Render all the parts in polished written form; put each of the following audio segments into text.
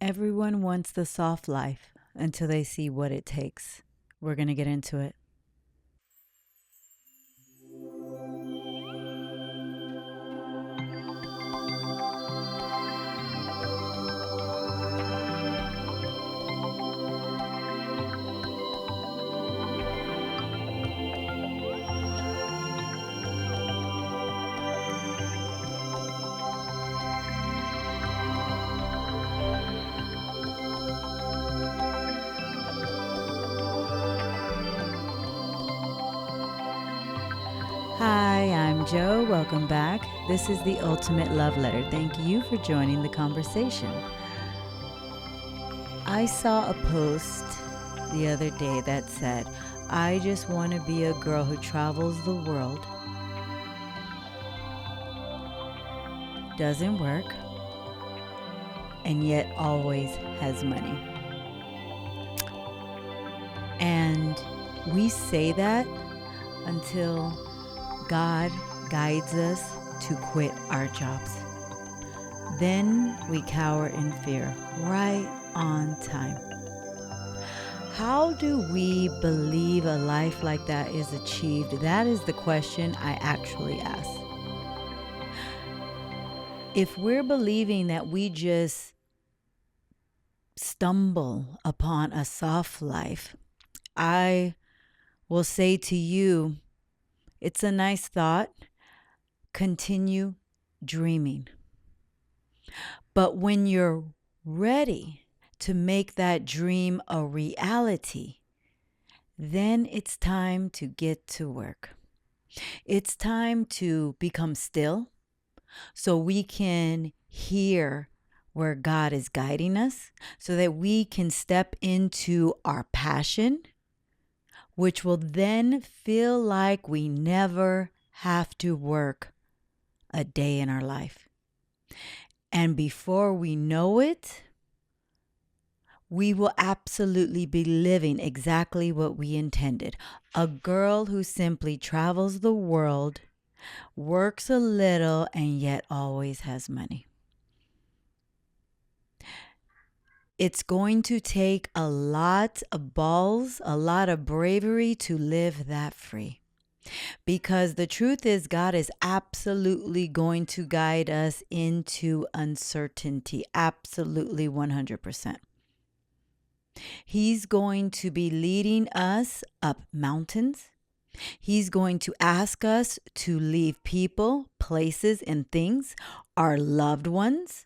Everyone wants the soft life until they see what it takes. We're going to get into it. Hi, I'm Joe. Welcome back. This is the Ultimate Love Letter. Thank you for joining the conversation. I saw a post the other day that said, I just want to be a girl who travels the world, doesn't work, and yet always has money. And we say that until God guides us to quit our jobs. Then we cower in fear, right on time. How do we believe a life like that is achieved? That is the question I actually ask. If we're believing that we just stumble upon a soft life, I will say to you, it's a nice thought. Continue dreaming. But when you're ready to make that dream a reality, then it's time to get to work. It's time to become still so we can hear where God is guiding us, so that we can step into our passion, which will then feel like we never have to work a day in our life. And before we know it, we will absolutely be living exactly what we intended. A girl who simply travels the world, works a little, and yet always has money. It's going to take a lot of balls, a lot of bravery to live that free. Because the truth is, God is absolutely going to guide us into uncertainty. Absolutely 100%. He's going to be leading us up mountains. He's going to ask us to leave people, places, and things, our loved ones.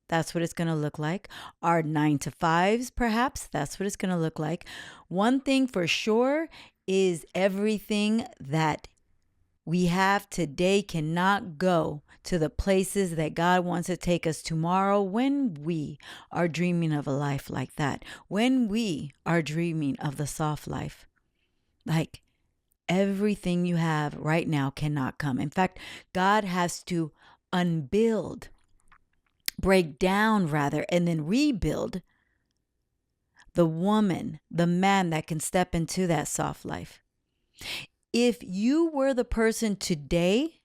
That's what it's going to look like. Our 9-to-5s, perhaps. That's what it's going to look like. One thing for sure is everything that we have today cannot go to the places that God wants to take us tomorrow when we are dreaming of a life like that. When we are dreaming of the soft life. Like everything you have right now cannot come. In fact, God has to unbuild, break down rather, and then rebuild the woman, the man that can step into that soft life. If you were the person today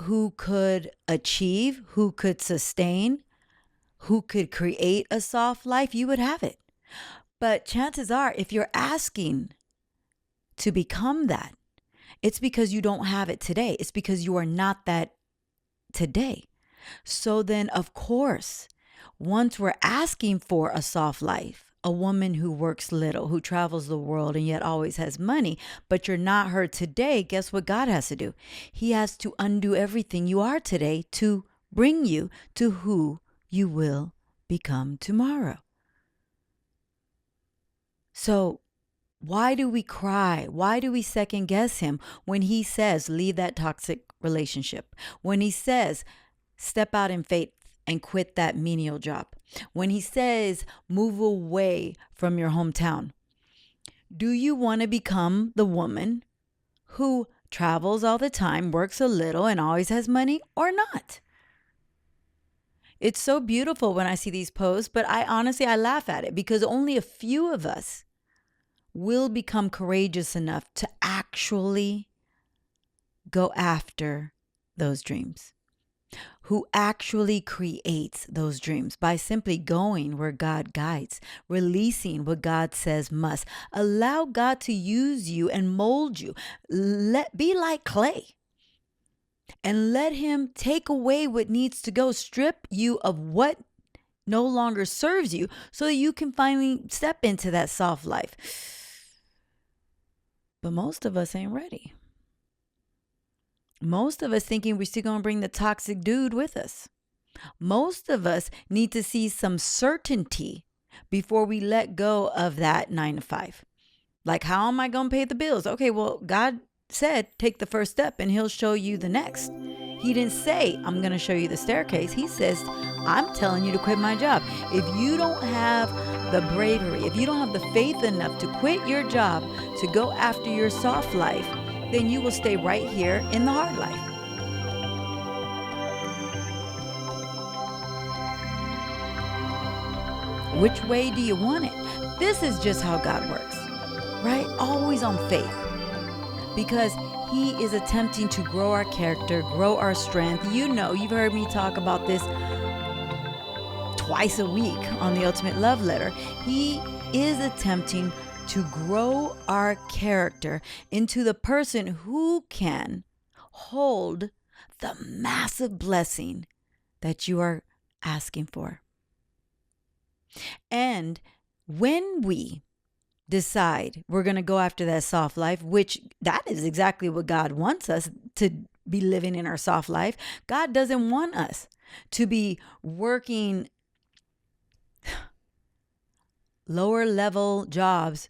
who could achieve, who could sustain, who could create a soft life, you would have it. But chances are, if you're asking to become that, it's because you don't have it today. It's because you are not that today. So then, of course, once we're asking for a soft life, a woman who works little, who travels the world and yet always has money, but you're not her today, guess what God has to do? He has to undo everything you are today to bring you to who you will become tomorrow. So why do we cry? Why do we second guess him when he says, leave that toxic relationship? When he says, step out in faith and quit that menial job? When he says, move away from your hometown? Do you want to become the woman who travels all the time, works a little, and always has money, or not? It's so beautiful when I see these posts, but I laugh at it because only a few of us will become courageous enough to actually go after those dreams. who actually creates those dreams by simply going where God guides, releasing what God says must. Allow God to use you and mold you. Be like clay and let him take away what needs to go, strip you of what no longer serves you so that you can finally step into that soft life. But most of us ain't ready. Most of us thinking we're still going to bring the toxic dude with us. Most of us need to see some certainty before we let go of that 9 to 5. Like, how am I going to pay the bills? Okay, well, God said, take the first step and he'll show you the next. He didn't say, I'm going to show you the staircase. He says, I'm telling you to quit my job. If you don't have the bravery, if you don't have the faith enough to quit your job, to go after your soft life, then you will stay right here in the hard life. Which way do you want it? This is just how God works, right? Always on faith. Because he is attempting to grow our character, grow our strength. You know, you've heard me talk about this twice a week on the Ultimate Love Letter. He is attempting to grow our character into the person who can hold the massive blessing that you are asking for. And when we decide we're going to go after that soft life, which that is exactly what God wants us to be living in, our soft life. God doesn't want us to be working lower level jobs,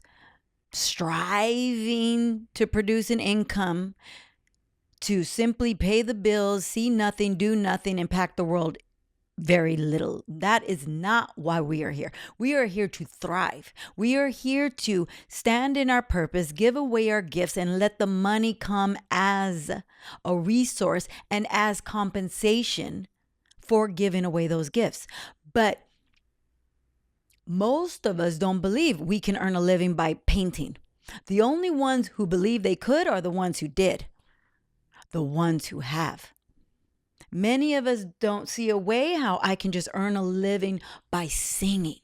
striving to produce an income, to simply pay the bills, see nothing, do nothing, impact the world very little. That is not why we are here. We are here to thrive. We are here to stand in our purpose, give away our gifts, and let the money come as a resource and as compensation for giving away those gifts. But most of us don't believe we can earn a living by painting. The only ones who believe they could are the ones who did, the ones who have. Many of us don't see a way how I can just earn a living by singing.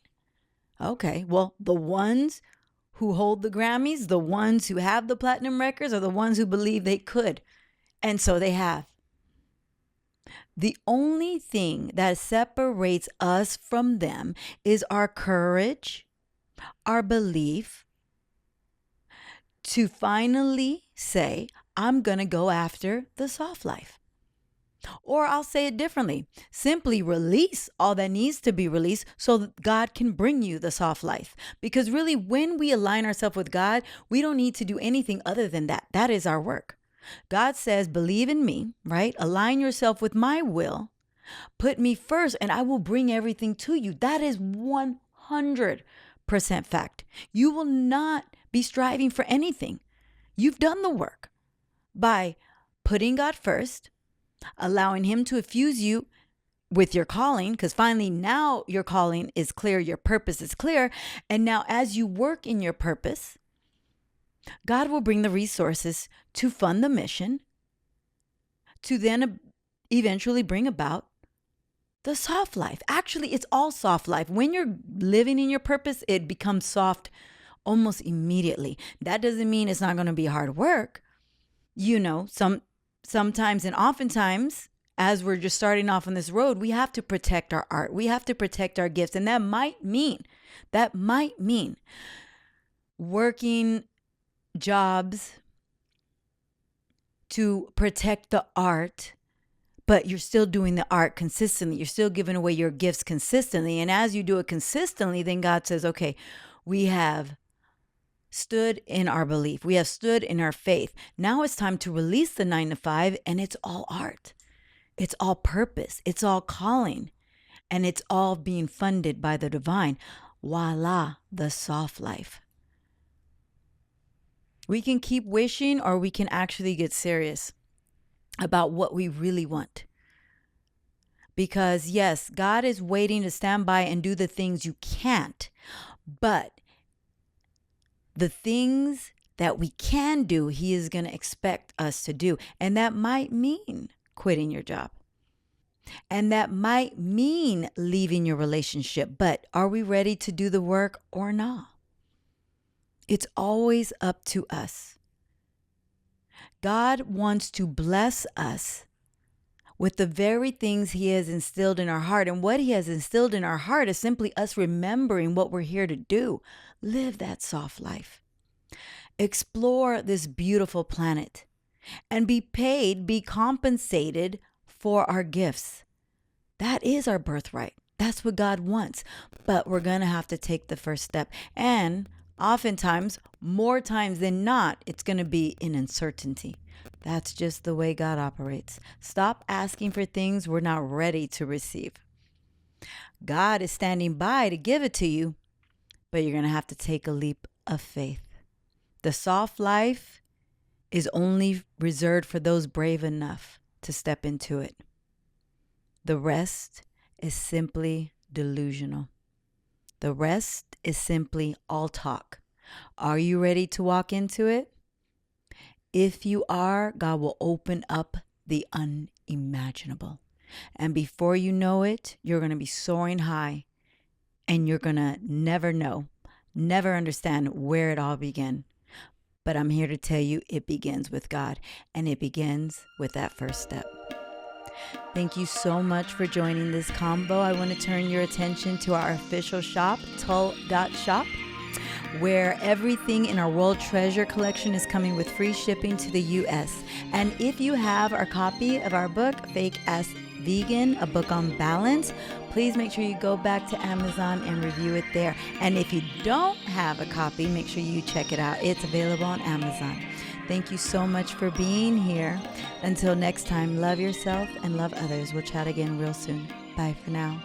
Okay, well, the ones who hold the Grammys, the ones who have the platinum records, are the ones who believe they could. And so they have. The only thing that separates us from them is our courage, our belief to finally say, I'm going to go after the soft life. Or I'll say it differently. Simply release all that needs to be released so that God can bring you the soft life. Because really, when we align ourselves with God, we don't need to do anything other than that. That is our work. God says, believe in me, right? Align yourself with my will. Put me first and I will bring everything to you. That is 100% fact. You will not be striving for anything. You've done the work by putting God first, allowing him to infuse you with your calling, because finally now your calling is clear, your purpose is clear. And now as you work in your purpose, God will bring the resources to fund the mission, to then eventually bring about the soft life. Actually, it's all soft life. When you're living in your purpose, it becomes soft almost immediately. That doesn't mean it's not going to be hard work. You know, sometimes and oftentimes, as we're just starting off on this road, we have to protect our art. We have to protect our gifts. And that might mean working jobs to protect the art, but you're still doing the art consistently. You're still giving away your gifts consistently. And as you do it consistently, then God says, okay, we have stood in our belief. We have stood in our faith. Now it's time to release the 9 to 5, and it's all art. It's all purpose. It's all calling. And it's all being funded by the divine. Voila, the soft life. We can keep wishing, or we can actually get serious about what we really want. Because yes, God is waiting to stand by and do the things you can't. But the things that we can do, he is going to expect us to do. And that might mean quitting your job. And that might mean leaving your relationship, but are we ready to do the work or not? It's always up to us. God wants to bless us with the very things He has instilled in our heart. And what He has instilled in our heart is simply us remembering what we're here to do. Live that soft life. Explore this beautiful planet and be paid, be compensated for our gifts. That is our birthright. That's what God wants. But we're going to have to take the first step. And oftentimes, more times than not, it's going to be in uncertainty. That's just the way God operates. Stop asking for things we're not ready to receive. God is standing by to give it to you, but you're going to have to take a leap of faith. The soft life is only reserved for those brave enough to step into it. The rest is simply delusional. The rest is simply all talk. Are you ready to walk into it? If you are, God will open up the unimaginable. And before you know it, you're going to be soaring high, and you're going to never know, never understand where it all began. But I'm here to tell you, it begins with God, and it begins with that first step. Thank you so much for joining this combo. I want to turn your attention to our official shop, Tull.shop, where everything in our World Treasure collection is coming with free shipping to the U.S. And if you have our copy of our book, Fake Ass Vegan, a book on balance, please make sure you go back to Amazon and review it there. And if you don't have a copy, make sure you check it out. It's available on Amazon. Thank you so much for being here. Until next time, love yourself and love others. We'll chat again real soon. Bye for now.